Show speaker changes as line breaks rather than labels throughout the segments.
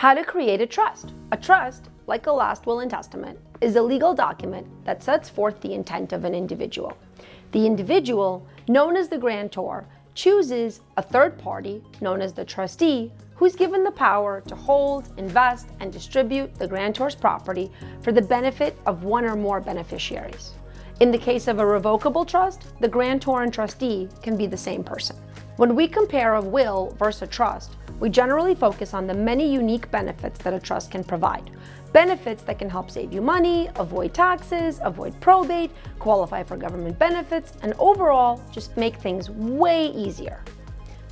How to create a trust. A trust, like a last will and testament, is a legal document that sets forth the intent of an individual. The individual, known as the grantor, chooses a third party, known as the trustee, who's given the power to hold, invest, and distribute the grantor's property for the benefit of one or more beneficiaries. In the case of a revocable trust, the grantor and trustee can be the same person. When we compare a will versus a trust, we generally focus on the many unique benefits that a trust can provide. Benefits that can help save you money, avoid taxes, avoid probate, qualify for government benefits, and overall, just make things way easier.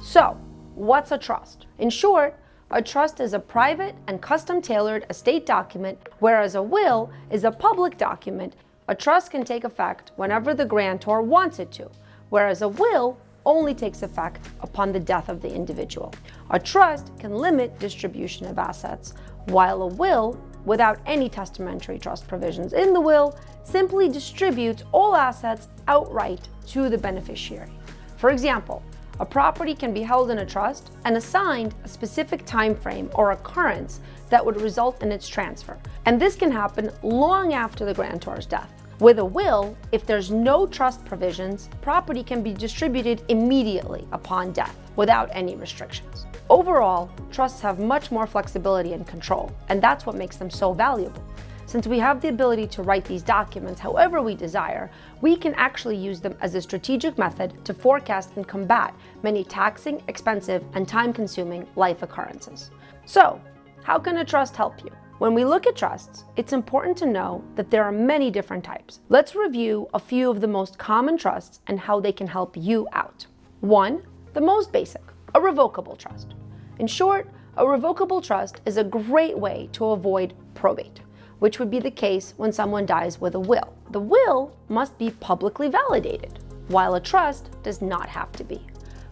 So, what's a trust? In short, a trust is a private and custom-tailored estate document, whereas a will is a public document. A trust can take effect whenever the grantor wants it to, whereas a will only takes effect upon the death of the individual. A trust can limit distribution of assets, while a will, without any testamentary trust provisions in the will, simply distributes all assets outright to the beneficiary. For example, a property can be held in a trust and assigned a specific time frame or occurrence that would result in its transfer, and this can happen long after the grantor's death. With a will, if there's no trust provisions, property can be distributed immediately upon death without any restrictions. Overall, trusts have much more flexibility and control, and that's what makes them so valuable. Since we have the ability to write these documents however we desire, we can actually use them as a strategic method to forecast and combat many taxing, expensive, and time-consuming life occurrences. So, how can a trust help you? When we look at trusts, it's important to know that there are many different types. Let's review a few of the most common trusts and how they can help you out. 1. The most basic, a revocable trust. In short, a revocable trust is a great way to avoid probate, which would be the case when someone dies with a will. The will must be publicly validated, while a trust does not have to be.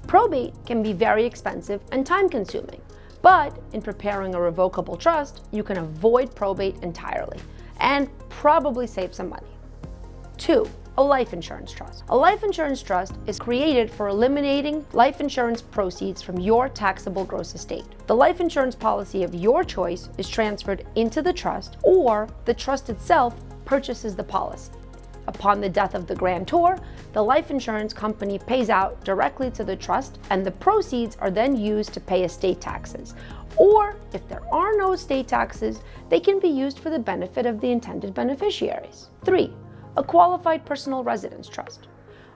Probate can be very expensive and time-consuming, but in preparing a revocable trust, you can avoid probate entirely and probably save some money. 2. A life insurance trust. A life insurance trust is created for eliminating life insurance proceeds from your taxable gross estate. The life insurance policy of your choice is transferred into the trust, or the trust itself purchases the policy. Upon the death of the grantor, the life insurance company pays out directly to the trust, and the proceeds are then used to pay estate taxes. Or, if there are no estate taxes, they can be used for the benefit of the intended beneficiaries. 3. A qualified personal residence trust.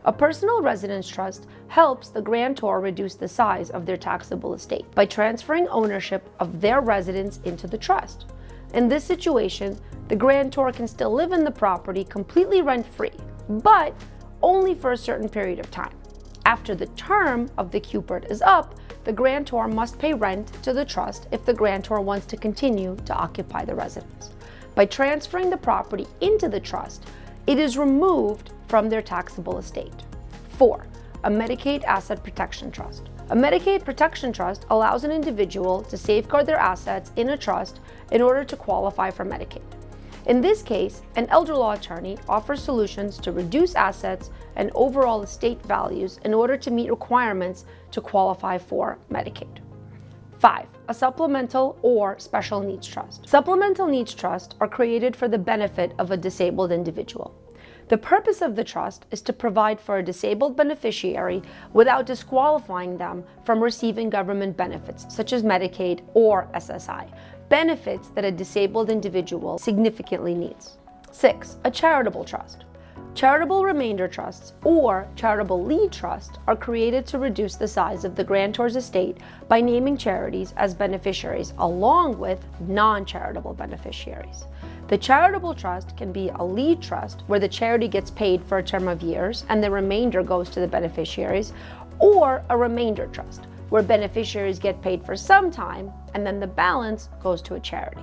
A personal residence trust helps the grantor reduce the size of their taxable estate by transferring ownership of their residence into the trust. In this situation, the grantor can still live in the property completely rent-free, but only for a certain period of time. After the term of the QPRT is up, the grantor must pay rent to the trust if the grantor wants to continue to occupy the residence. By transferring the property into the trust, it is removed from their taxable estate. 4. A Medicaid Asset Protection Trust. A Medicaid Protection Trust allows an individual to safeguard their assets in a trust in order to qualify for Medicaid. In this case, an elder law attorney offers solutions to reduce assets and overall estate values in order to meet requirements to qualify for Medicaid. 5. A Supplemental or Special Needs Trust. Supplemental Needs Trusts are created for the benefit of a disabled individual. The purpose of the trust is to provide for a disabled beneficiary without disqualifying them from receiving government benefits such as Medicaid or SSI, benefits that a disabled individual significantly needs. 6. A Charitable Trust. Charitable remainder trusts or charitable lead trusts are created to reduce the size of the grantor's estate by naming charities as beneficiaries along with non-charitable beneficiaries. The charitable trust can be a lead trust where the charity gets paid for a term of years and the remainder goes to the beneficiaries, or a remainder trust where beneficiaries get paid for some time and then the balance goes to a charity.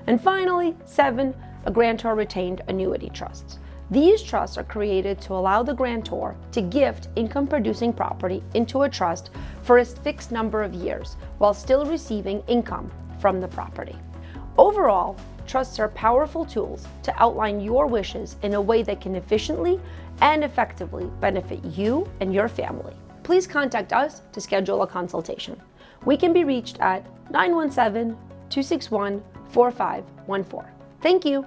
And finally, 7. A grantor retained annuity trusts. These trusts are created to allow the grantor to gift income-producing property into a trust for a fixed number of years while still receiving income from the property. Overall, trusts are powerful tools to outline your wishes in a way that can efficiently and effectively benefit you and your family. Please contact us to schedule a consultation. We can be reached at 917 261-4514. Thank you.